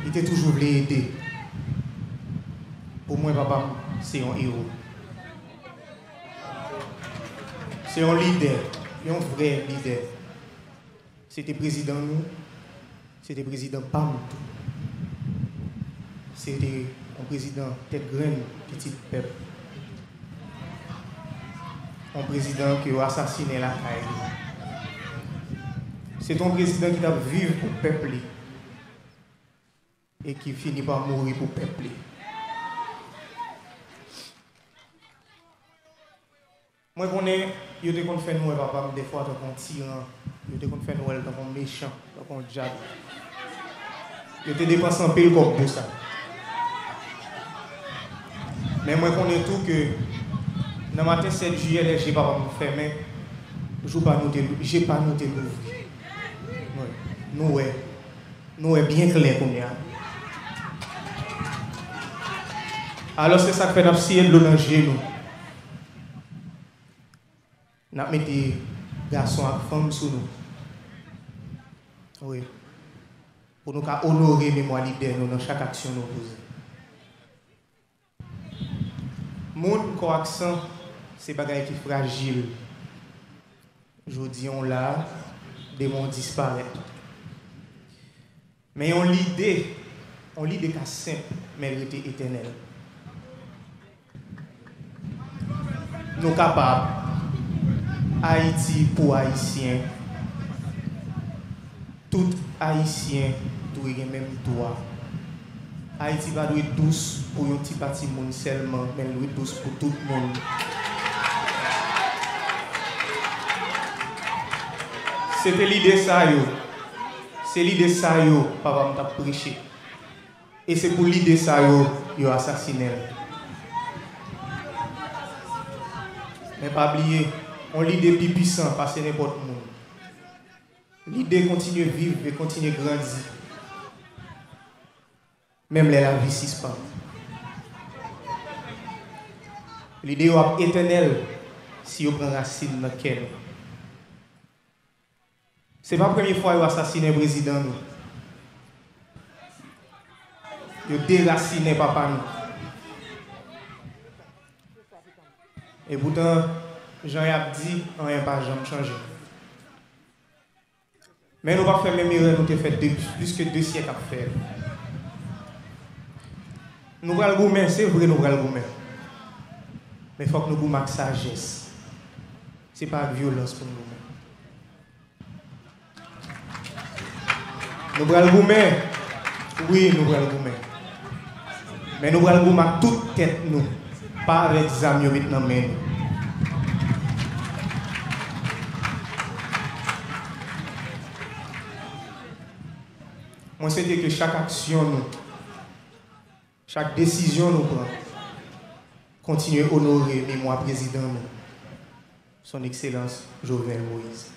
Il était toujours voulu aider. Pour moi, papa, c'est un héros. C'est un leader, un vrai leader. C'était président nous, c'était président PAM. C'était un président tête graine, petit peuple. Un président qui a assassiné la caille. C'est un président qui a vécu pour le peuple et qui finit par mourir pour le peuple. Moi, je connais, je te compte faire nous, papa, des fois, dans un tyran, je te compte faire nous, dans un méchant, dans un diable. Je te dépense un peu comme pour ça. Mais moi, je connais tout que, dans le matin 7 juillet, les j'ai pas me fermer, je n'ai pas noté l'ouvrir. Nous, est bien clair qu'on y a. Alors, c'est ça que fait d'absiller de l'eau dans le genou. Nous mettons des garçons et femmes sous nous. Oui. Pour nous honorer la mémoire leader dans chaque action nous posons. Monde qui accent, c'est des choses qui sont fragiles. Je dis, on l'a, des mondes disparaissent. Mais on l'idée qui est simple, mais elle était éternelle. Nous sommes capables. Haïti pour Haïtiens, tout Haïtien doit avoir le même droit. Haïti va être douce pour un petit parti monde seulement, mais elle doit être douce pour tout le monde. C'était l'idée ça, c'est l'idée ça, papa m'a prêché. Et c'est pour l'idée ça, yo assassiné. Mais pas oublier. On l'idée plus puissante parce que n'importe où. L'idée continue à vivre et continue à grandir. Même les la vie suspend. L'idée est éternelle si on prend racine dans le cœur. Ce n'est pas la première fois qu'on a assassiné le président. Il a déraciné papa. Et pourtant, Jean-Yves dit, on n'a pas jamais changé. Mais nous ne pouvons pas faire même erreur, nous avons fait plus que 2 siècles à faire. Nous allons le goumer, c'est vrai, nous allons le goumer. Mais il faut que nous goumions avec sagesse. Ce n'est pas avec violence pour nous. Nous allons le goumer. Oui, nous allons le goumer. Mais nous allons le goumer avec toute tête, nous. Pas avec des amis maintenant, mais nous. Moi, c'était que chaque action, chaque décision nous prend, continue à honorer le mémoire président, son Excellence Jovenel Moïse.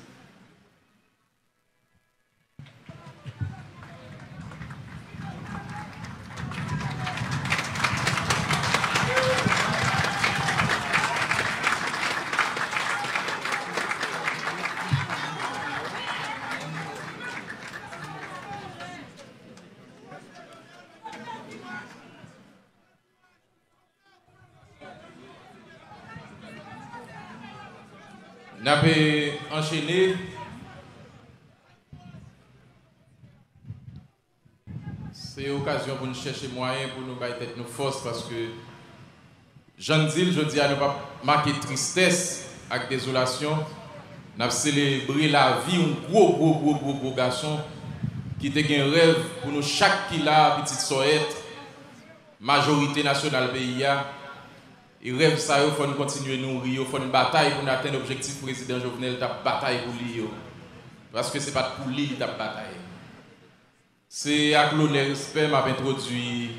Nous avons enchaîné. C'est l'occasion pour nous chercher moyens pour nous battre nos forces parce que Jean Dil, je dis à ne pas marquer tristesse avec désolation. Nous avons célébré la vie, un gros garçon qui était un rêve pour nous, chaque qui l'a, petite soette, majorité nationale pays. Et rêve ça, il faut nous continuer à nourrir, il faut une bataille pour atteindre l'objectif président Jovenel, il bataille pour lui. Parce que ce n'est pas pour lui qu'il bataille. C'est avec l'honneur et respect m'a introduit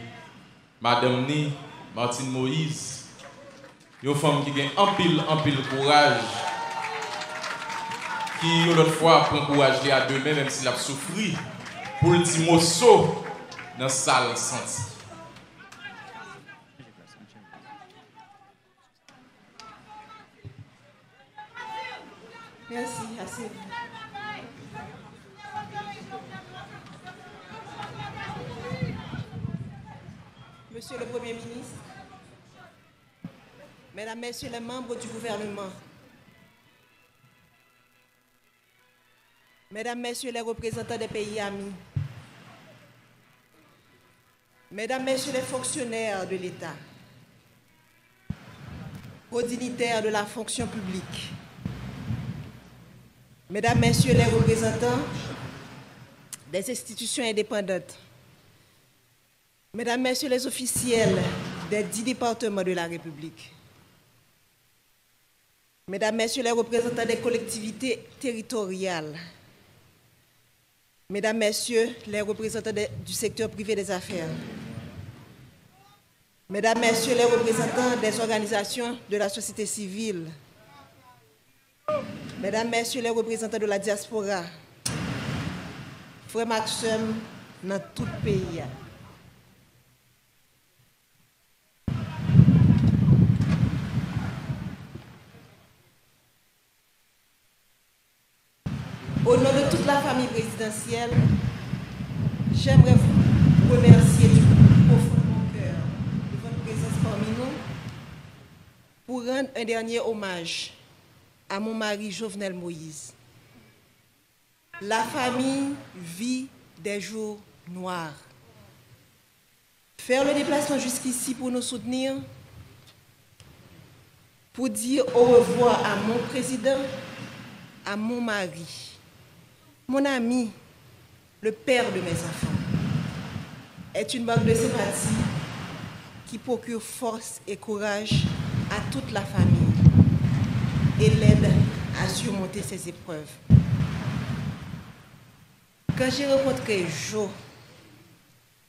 Madame Ni, Martine Moïse, une femme qui a un pile courage, qui l'autre fois prend courage à demain, même s'il a souffert, pour le petit morceau dans la salle senti. Merci, assez. Monsieur le Premier ministre, Mesdames, Messieurs les membres du gouvernement, Mesdames, Messieurs les représentants des pays amis, Mesdames, Messieurs les fonctionnaires de l'État, aux dignitaires de la fonction publique, Mesdames, Messieurs les représentants des institutions indépendantes, Mesdames, Messieurs les officiels des 10 départements de la République, Mesdames, Messieurs les représentants des collectivités territoriales, Mesdames, Messieurs les représentants du secteur privé des affaires, Mesdames, Messieurs les représentants des organisations de la société civile, Mesdames, Messieurs les représentants de la diaspora, frères Maxime dans tout le pays. Au nom de toute la famille présidentielle, j'aimerais vous remercier du profond de mon cœur de votre présence parmi nous pour rendre un dernier hommage à mon mari Jovenel Moïse. La famille vit des jours noirs. Faire le déplacement jusqu'ici pour nous soutenir, pour dire au revoir à mon président, à mon mari, mon ami, le père de mes enfants, est une marque de sympathie qui procure force et courage à toute la famille et l'aide à surmonter ces épreuves. Quand j'ai rencontré Jo,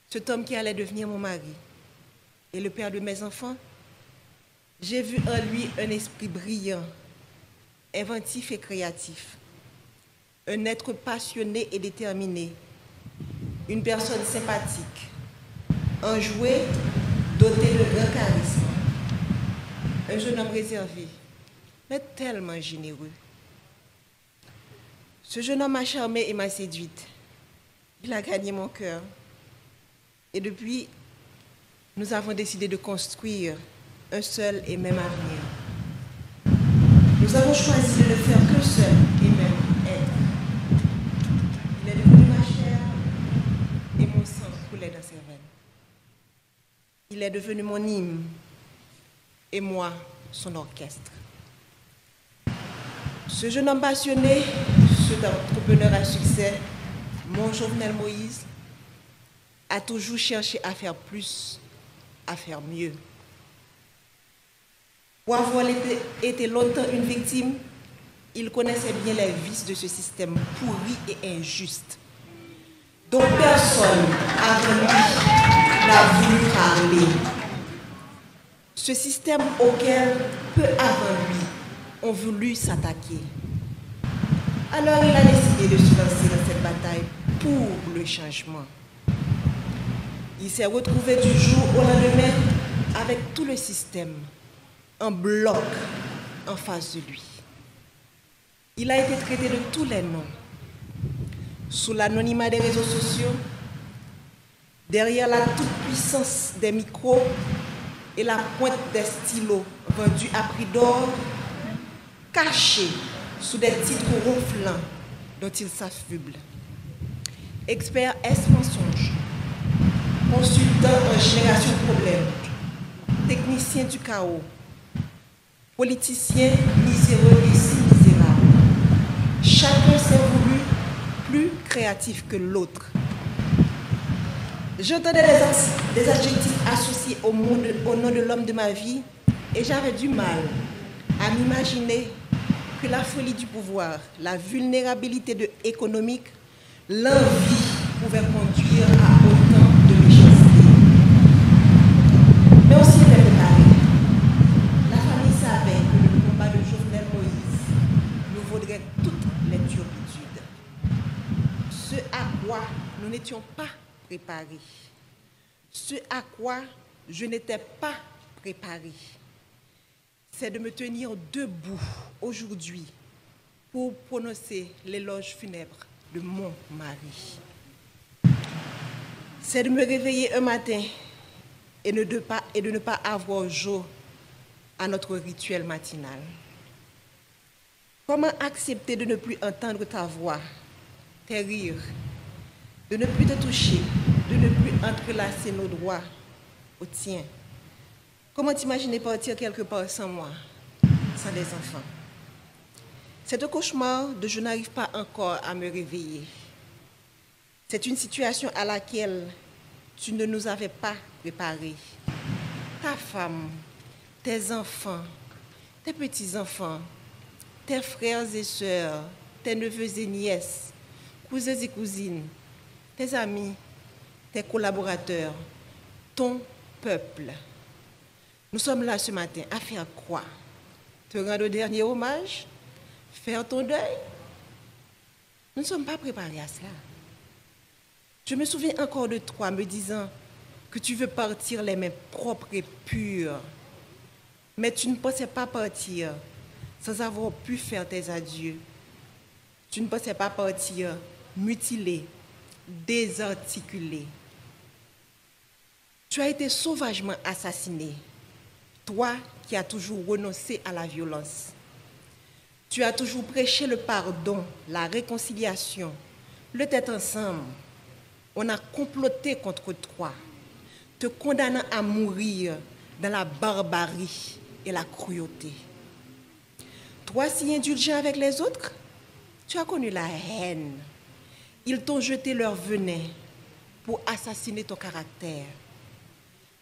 cet homme qui allait devenir mon mari et le père de mes enfants, j'ai vu en lui un esprit brillant, inventif et créatif, un être passionné et déterminé, une personne sympathique, enjoué, doté de grand charisme, un jeune homme réservé, mais tellement généreux. Ce jeune homme m'a charmée et m'a séduite. Il a gagné mon cœur. Et depuis, nous avons décidé de construire un seul et même avenir. Nous avons choisi de ne faire qu'un seul et même être. Il est devenu ma chair et mon sang coulait dans ses veines. Il est devenu mon hymne et moi, son orchestre. Ce jeune homme passionné, cet entrepreneur à succès, mon Jovenel Moïse, a toujours cherché à faire plus, à faire mieux. Pour avoir été longtemps une victime, il connaissait bien les vices de ce système pourri et injuste, dont personne avant lui n'a voulu parler. Ce système auquel, peu avant lui, ont voulu s'attaquer. Alors il a décidé de se lancer dans cette bataille pour le changement. Il s'est retrouvé du jour au lendemain avec tout le système en bloc en face de lui. Il a été traité de tous les noms. Sous l'anonymat des réseaux sociaux, derrière la toute-puissance des micros et la pointe des stylos vendus à prix d'or, caché sous des titres ronflants dont il s'affuble. Expert S-mensonge, consultant en génération de problèmes, technicien du chaos, politicien miséreux et si misérable. Chacun s'est voulu plus créatif que l'autre. J'entendais des adjectifs associés au nom de l'homme de ma vie et j'avais du mal à m'imaginer que la folie du pouvoir, la vulnérabilité économique, l'envie pouvaient conduire à autant de méchanceté. Mais aussi était préparé. La famille savait que le combat de Jovenel Moïse nous vaudrait toutes les turpitudes. Ce à quoi nous n'étions pas préparés. Ce à quoi je n'étais pas préparée. C'est de me tenir debout aujourd'hui pour prononcer l'éloge funèbre de mon mari. C'est de me réveiller un matin et de ne pas avoir jour à notre rituel matinal? Comment accepter de ne plus entendre ta voix, tes rires, de ne plus te toucher, de ne plus entrelacer nos doigts aux tiens? Comment t'imaginer partir quelque part sans moi, sans des enfants? C'est un cauchemar dont je n'arrive pas encore à me réveiller. C'est une situation à laquelle tu ne nous avais pas préparés. Ta femme, tes enfants, tes petits-enfants, tes frères et sœurs, tes neveux et nièces, cousins et cousines, tes amis, tes collaborateurs, ton peuple. Nous sommes là ce matin à faire quoi? Te rendre le dernier hommage? Faire ton deuil? Nous ne sommes pas préparés à cela. Je me souviens encore de toi me disant que tu veux partir les mains propres et pures. Mais tu ne pensais pas partir sans avoir pu faire tes adieux. Tu ne pensais pas partir mutilé, désarticulé. Tu as été sauvagement assassiné, toi qui as toujours renoncé à la violence. Tu as toujours prêché le pardon, la réconciliation, le tête ensemble. On a comploté contre toi, te condamnant à mourir dans la barbarie et la cruauté. Toi, si indulgent avec les autres, tu as connu la haine. Ils t'ont jeté leur venin pour assassiner ton caractère.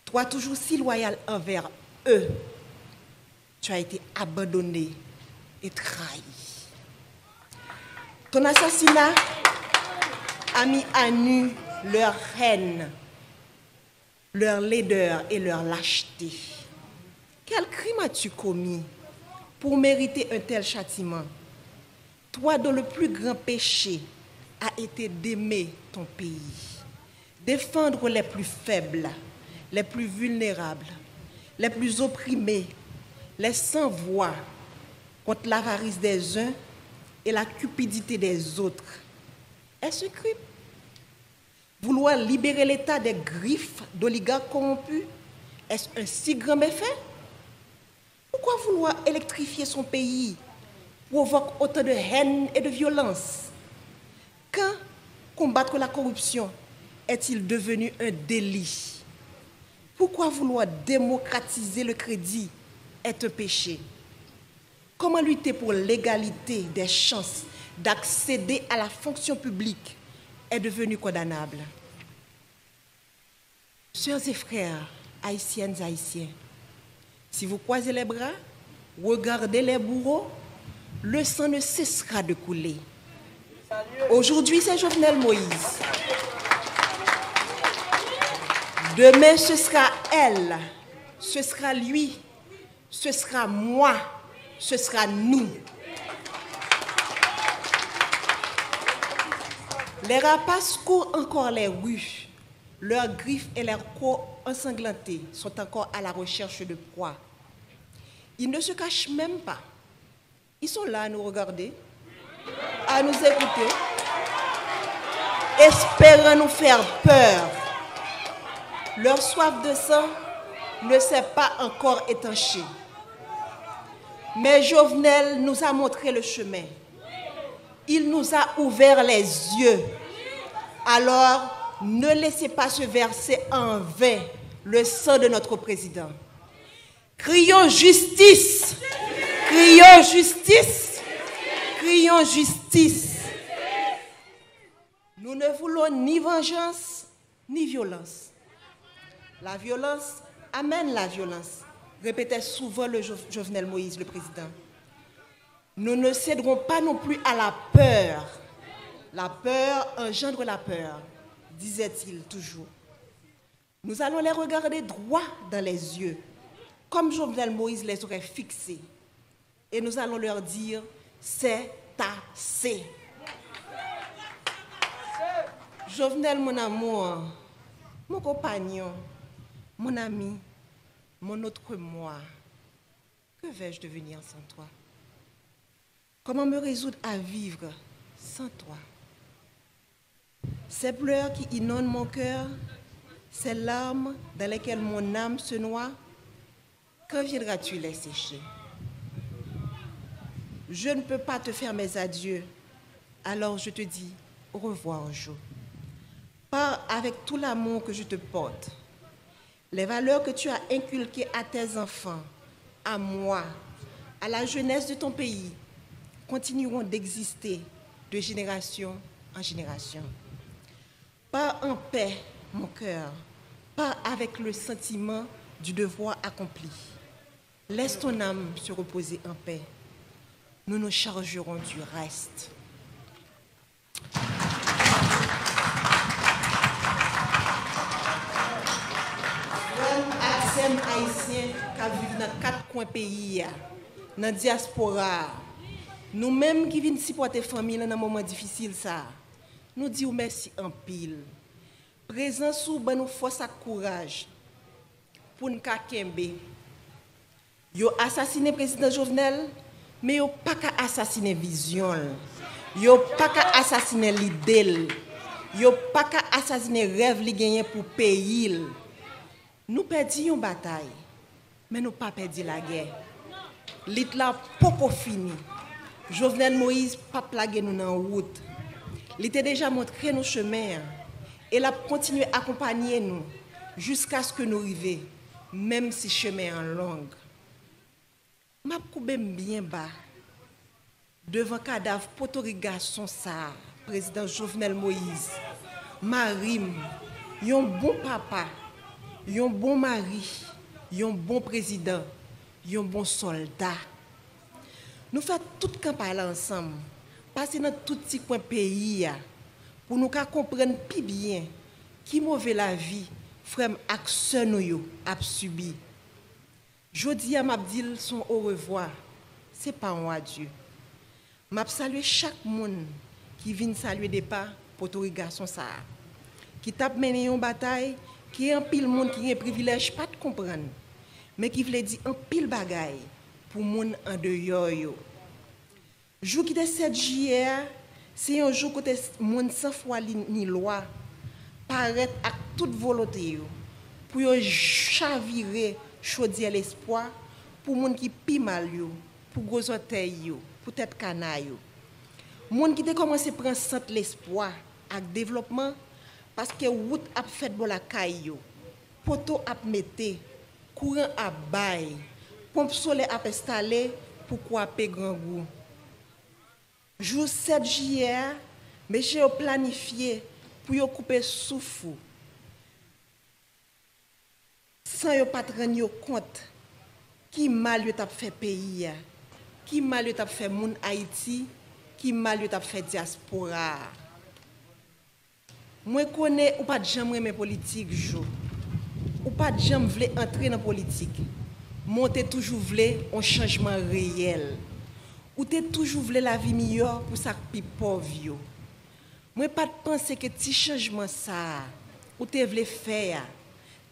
Toi, toujours si loyal envers eux, tu as été abandonné et trahi. Ton assassinat a mis à nu leur haine, leur laideur et leur lâcheté. Quel crime as-tu commis pour mériter un tel châtiment? Toi dont le plus grand péché a été d'aimer ton pays, défendre les plus faibles, les plus vulnérables, les plus opprimés, les sans voix, contre l'avarice des uns et la cupidité des autres. Est-ce un crime? Vouloir libérer l'État des griffes d'oligarques corrompus, est-ce un si grand méfait? Pourquoi vouloir électrifier son pays provoque autant de haine et de violence? Quand combattre la corruption est-il devenu un délit? Pourquoi vouloir démocratiser le crédit est un péché? Comment lutter pour l'égalité des chances d'accéder à la fonction publique est devenu condamnable? Sœurs et frères, haïtiennes et haïtiens, si vous croisez les bras, regardez les bourreaux, le sang ne cessera de couler. Aujourd'hui, c'est Jovenel Moïse. Demain, ce sera elle, ce sera lui, ce sera moi, ce sera nous. Les rapaces courent encore les rues. Leurs griffes et leurs corps ensanglantés sont encore à la recherche de proie. Ils ne se cachent même pas. Ils sont là à nous regarder, à nous écouter, espérant nous faire peur. Leur soif de sang ne s'est pas encore étanchée. Mais Jovenel nous a montré le chemin. Il nous a ouvert les yeux. Alors, ne laissez pas se verser en vain le sang de notre président. Crions justice! Crions justice! Crions justice! Nous ne voulons ni vengeance, ni violence. La violence amène la violence, répétait souvent le Jovenel Moïse, le président. Nous ne céderons pas non plus à la peur. La peur engendre la peur, disait-il toujours. Nous allons les regarder droit dans les yeux, comme Jovenel Moïse les aurait fixés. Et nous allons leur dire, c'est assez. Jovenel, mon amour, mon compagnon, mon ami, mon autre moi, que vais-je devenir sans toi? Comment me résoudre à vivre sans toi? Ces pleurs qui inondent mon cœur ces larmes dans lesquelles mon âme se noie, quand viendras-tu les sécher? Je ne peux pas te faire mes adieux, alors je te dis au revoir, Jo. Pars avec tout l'amour que je te porte. Les valeurs que tu as inculquées à tes enfants, à moi, à la jeunesse de ton pays, continueront d'exister de génération en génération. Pars en paix, mon cœur, pars avec le sentiment du devoir accompli. Laisse ton âme se reposer en paix. Nous nous chargerons du reste. Accès haïtien qui vivent dans 4 coins pays, dans la diaspora, nous-mêmes qui venons supporter la famille dans un moment difficile, nous disons merci en pile. Présence sous nous force et courage pour nous kembe. Yo assassiné le président Jovenel, mais yo pas qu'à assassiner vision. Yo pas qu'à assassiner l'idée. Yo pas qu'à assassiner rêve li gagné pour pays. Nous perdons une bataille, mais nous pas perdu la guerre. L'Itla pas fini. Jovenel Moïse pas plagué nous dans la route. Il était déjà montré nos chemins et il a continué à accompagner nous jusqu'à ce que nous arrivions, même si le chemin est long. Je suis bien bas devant le cadavre potorigasson ça, président Jovenel Moïse. Marim, un bon papa, un bon mari, un bon président, un bon soldat. Nous faisons toute campagne ensemble, passer dans tout petit coin pays pour nous comprendre plus bien qui mauvais la vie, frère action nous a subi. Jodi à m'abdil son au revoir, c'est pas un adieu. M'a saluer chaque monde qui vient saluer des pas pour tout garçon ça. Qui tape mené une bataille, qui est un pile monde qui a un privilège pas de comprendre, mais qui veut dire un pile bagaille pour monde en dehors yo. Jour qui est 7 juillet, c'est un jour côté monde sans foi ni loi paraître avec toute volonté yo pour yo chavirer chaudier l'espoir pour monde qui pi mal yo, pour gros orteil yo, pour tête canaille yo. Monde qui a commencé à prendre centre l'espoir avec développement parce que route a fait bon la caille yo, poteau a metté, courant a bail, pompe solaire a installé pour couper grand goût. Jour 7 juillet, monsieur a planifié pour yo couper souffle. Sans yo pas rendre compte qui mal yo t'a fait pays, qui mal yo t'a fait moun Haïti, qui mal yo t'a fait diaspora. Moi connais ou pas jamais aimer politique jo. Ou pas jamais vle entrer dans politique. Monter toujours vle un changement réel. Ou t'es toujours vle la vie meilleure pour ça pi pauvre yo. Moi pas penser que petit changement ça ou t'es vle faire.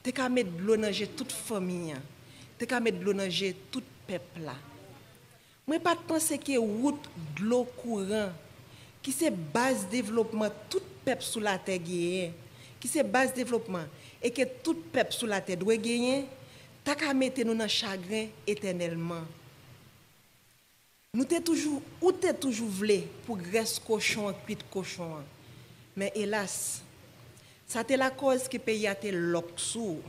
T'es qu'à mettre de l'eau dans toute famille, t'es qu'à mettre de l'eau dans tout peuple là. Moi pas penser que route de l'eau courant qui c'est base développement tout peuple sous la terre gagne, qui c'est base développement et que tout peuple sous la terre doit gagner, t'as qu'à mettre nous dans chagrin éternellement. Nous t'es toujours ou t'es toujours voulu pour graisse cochon cuite cochon. Mais hélas, ça c'est la cause que pays a été loxou.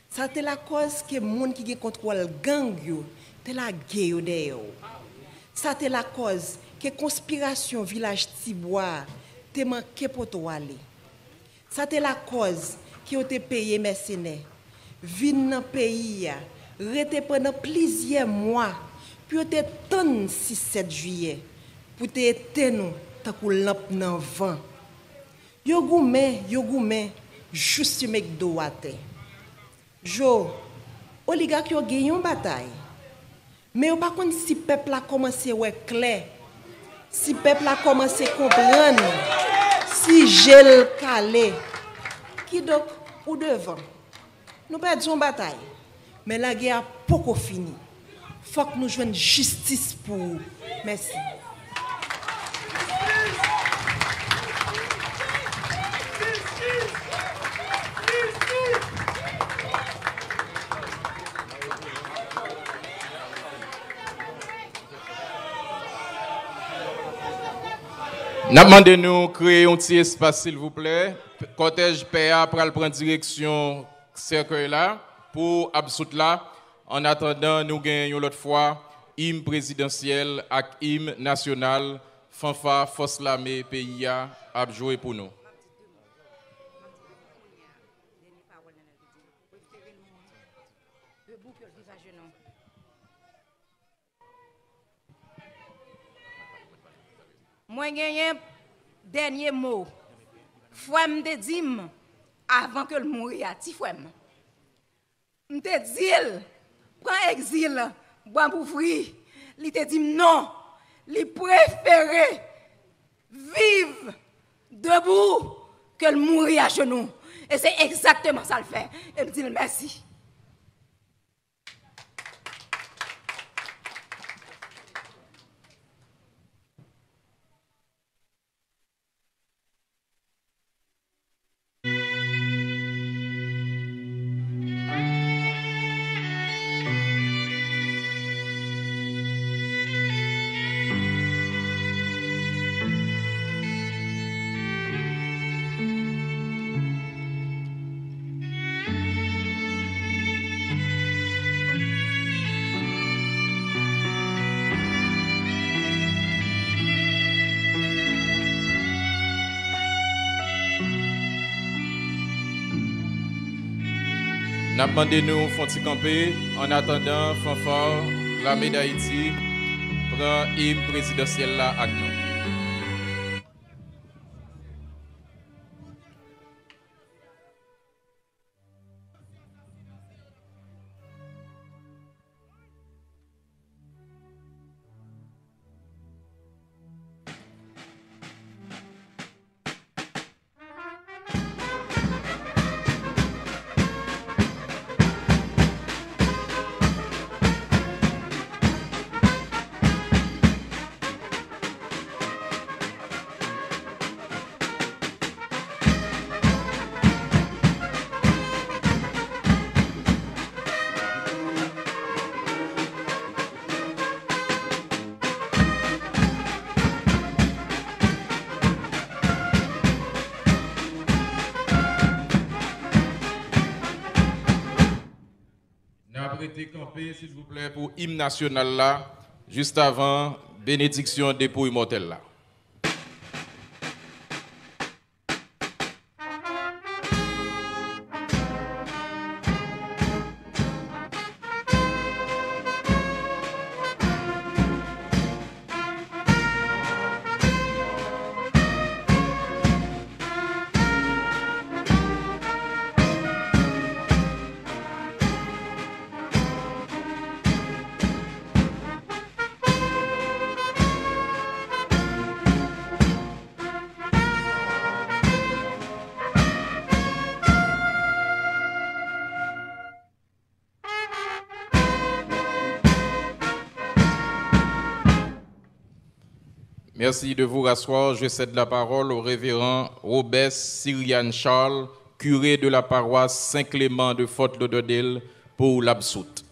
Ça c'est la cause que monde qui contrôle gang yo, c'est la guerre d'ailleurs. Ça c'est la cause que conspiration village Tibois te manqué pour toi aller. Ça c'est la cause qui ont été payé mercenaires. Vinn dans pays rete pendant plusieurs mois puis te tonne 6-7 juillet pour te éteindre nous tant que lampe dans vent. Yo goumen juste mek do wate. Jo oligarque yo gagné une bataille. Mais yo pas konn si peuple a commencé ouais clair. Si peuple a commencé comprendre si gel calé qui donc ou devant. Nous perdons une bataille. Mais la guerre n'a pas fini. Faut que nous joignons justice pour vous. Merci. N'a demandé nous créer un petit espace s'il vous plaît. Cortège PA pour prendre direction cercueil là pour absout là. En attendant, nous gagnons l'autre fois hymne présidentiel et hymne national. Fanfa, force l'armée, PIA, a joué pour nous. Moi, j'ai un dernier mot. Fouem te dit avant que le mourir, ti fouem. M'te dit, prends exil, bois pour free. Il te dit non, il préférait vivre debout que le mourir à genoux. Et c'est exactement ça le fait. Et me dit merci. N'a demandé nous font camper en attendant fanfare l'armée d'Haïti prend hymne présidentiel là avec nous. Camper, s'il vous plaît, pour hymne national là, juste avant bénédiction dépôt immortel là. Merci de vous rasseoir. Je cède la parole au révérend Robert Cyrian Charles, curé de la paroisse Saint-Clément de Fort Lauderdale, pour l'absoute.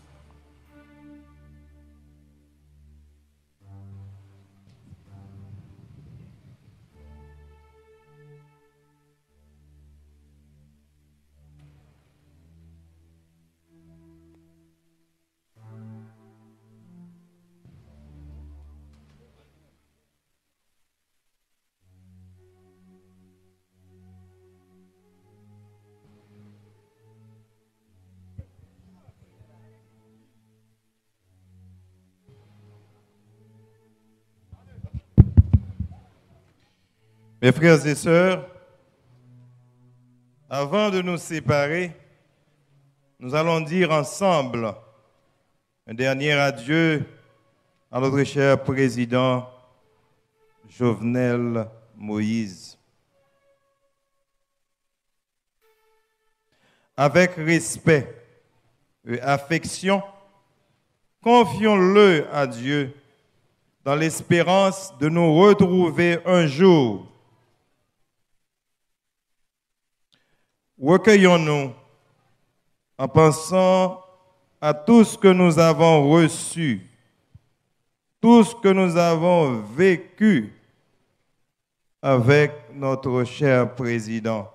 Mes frères et sœurs, avant de nous séparer, nous allons dire ensemble un dernier adieu à notre cher président Jovenel Moïse. Avec respect et affection, confions-le à Dieu dans l'espérance de nous retrouver un jour. Recueillons-nous en pensant à tout ce que nous avons reçu, tout ce que nous avons vécu, avec notre cher président.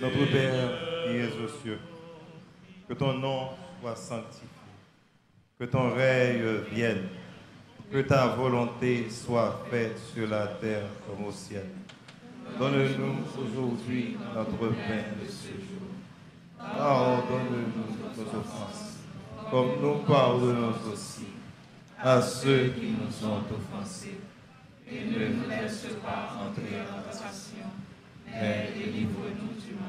Notre Père qui es aux cieux, que ton nom soit sanctifié, que ton règne vienne, que ta volonté soit faite sur la terre comme au ciel. Donne-nous aujourd'hui notre pain de ce jour. Pardonne-nous nos offenses, comme nous pardonnons aussi à ceux qui nous ont offensés. Et ne nous laisse pas entrer en tentation, mais délivre-nous du mal.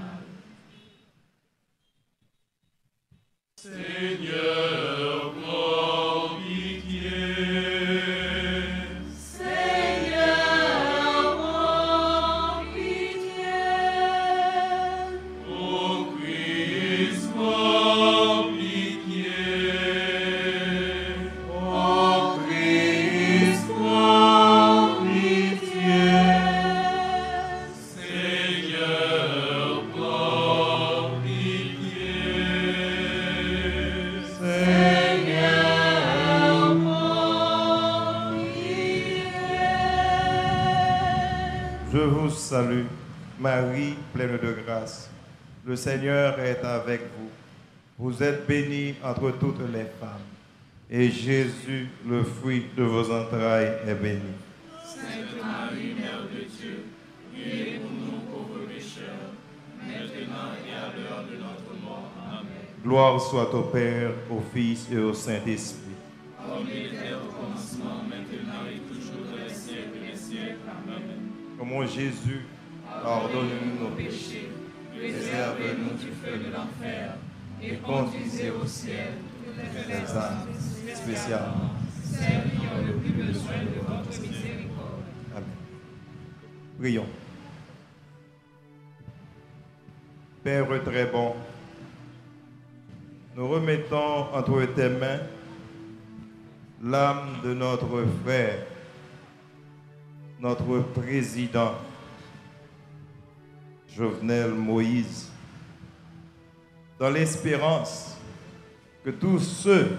Seigneur, prends pitié. Seigneur, prends pitié. Ô Christ, prends pitié. Ô Christ, prends pitié. Seigneur, prends pitié. Seigneur, prends pitié. Je vous salue, Marie, pleine de grâce. Le Seigneur est avec vous. Vous êtes bénie entre toutes les femmes, et Jésus, le fruit de vos entrailles, est béni. Sainte Marie, Mère de Dieu, priez pour nous pauvres pécheurs, maintenant et à l'heure de notre mort. Amen. Gloire soit au Père, au Fils et au Saint-Esprit. Comme il était au commencement, maintenant et toujours dans les siècles des siècles. Amen. Ô mon Jésus, pardonne-nous nos péchés, Préservez-nous du feu de l'enfer et conduisez au ciel toutes les âmes, spécialement celles qui ont le plus besoin de votre miséricorde. Amen. Prions. Père très bon, nous remettons entre tes mains l'âme de notre frère, notre président, Jovenel Moïse, dans l'espérance que tous ceux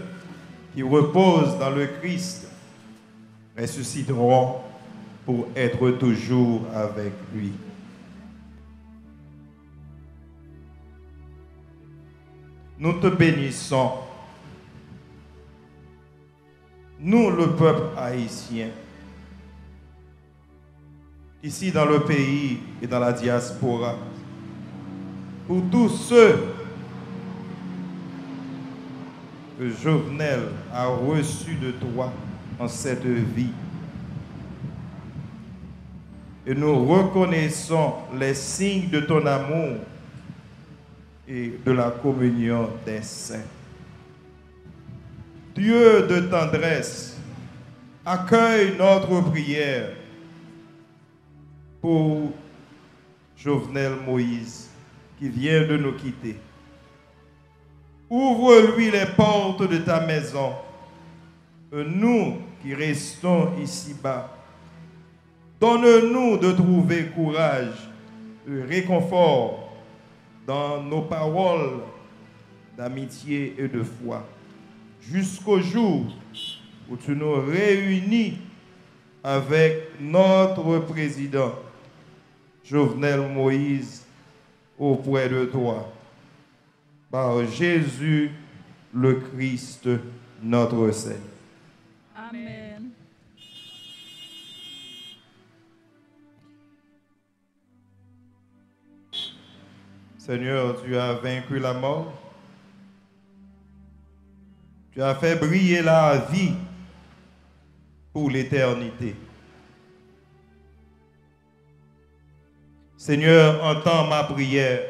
qui reposent dans le Christ ressusciteront pour être toujours avec lui. Nous te bénissons, nous le peuple haïtien, ici dans le pays et dans la diaspora, pour tous ceux que Jovenel a reçus de toi en cette vie. Et nous reconnaissons les signes de ton amour et de la communion des saints. Dieu de tendresse, accueille notre prière pour Jovenel Moïse qui vient de nous quitter. Ouvre-lui les portes de ta maison. Nous qui restons ici-bas, donne-nous de trouver courage et réconfort dans nos paroles d'amitié et de foi, jusqu'au jour où tu nous réunis avec notre président, Jovenel Moïse, auprès de toi. Par Jésus le Christ, notre Seigneur. Amen. Seigneur, tu as vaincu la mort. Tu as fait briller la vie pour l'éternité. Seigneur, entends ma prière.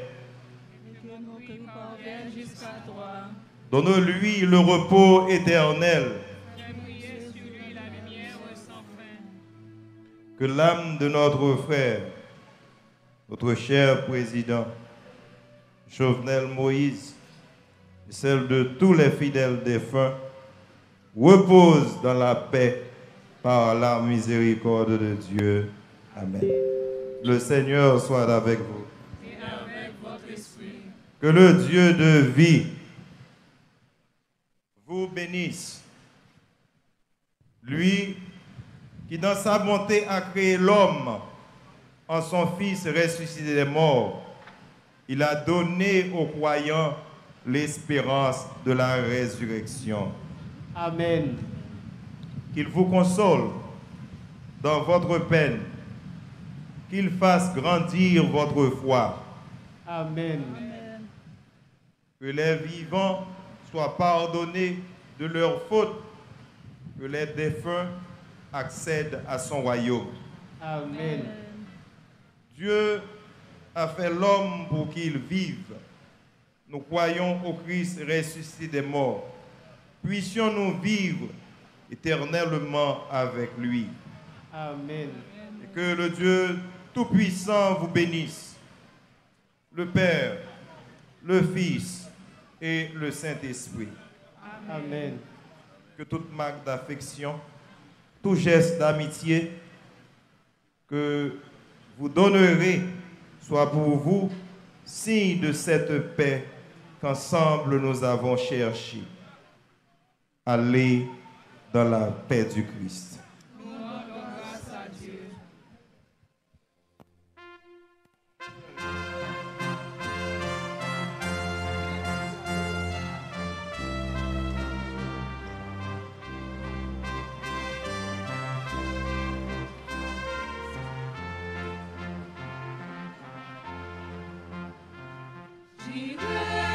Donne-lui le repos éternel. Que l'âme de notre frère, notre cher président, Jovenel Moïse, et celle de tous les fidèles défunts, repose dans la paix par la miséricorde de Dieu. Amen. Le Seigneur soit avec vous. Et avec votre esprit. Que le Dieu de vie vous bénisse. Lui qui dans sa bonté a créé l'homme en son Fils ressuscité des morts, il a donné aux croyants l'espérance de la résurrection. Amen. Qu'il vous console dans votre peine, qu'il fasse grandir votre foi. Amen. Que les vivants soient pardonnés de leurs fautes, que les défunts accèdent à son royaume. Amen. Dieu a fait l'homme pour qu'il vive. Nous croyons au Christ ressuscité des morts. Puissions-nous vivre éternellement avec lui. Amen. Et que le Dieu Tout-Puissant vous bénisse, le Père, le Fils et le Saint-Esprit. Amen. Que toute marque d'affection, tout geste d'amitié que vous donnerez soit pour vous signe de cette paix qu'ensemble nous avons cherché. Allez dans la paix du Christ. J'irai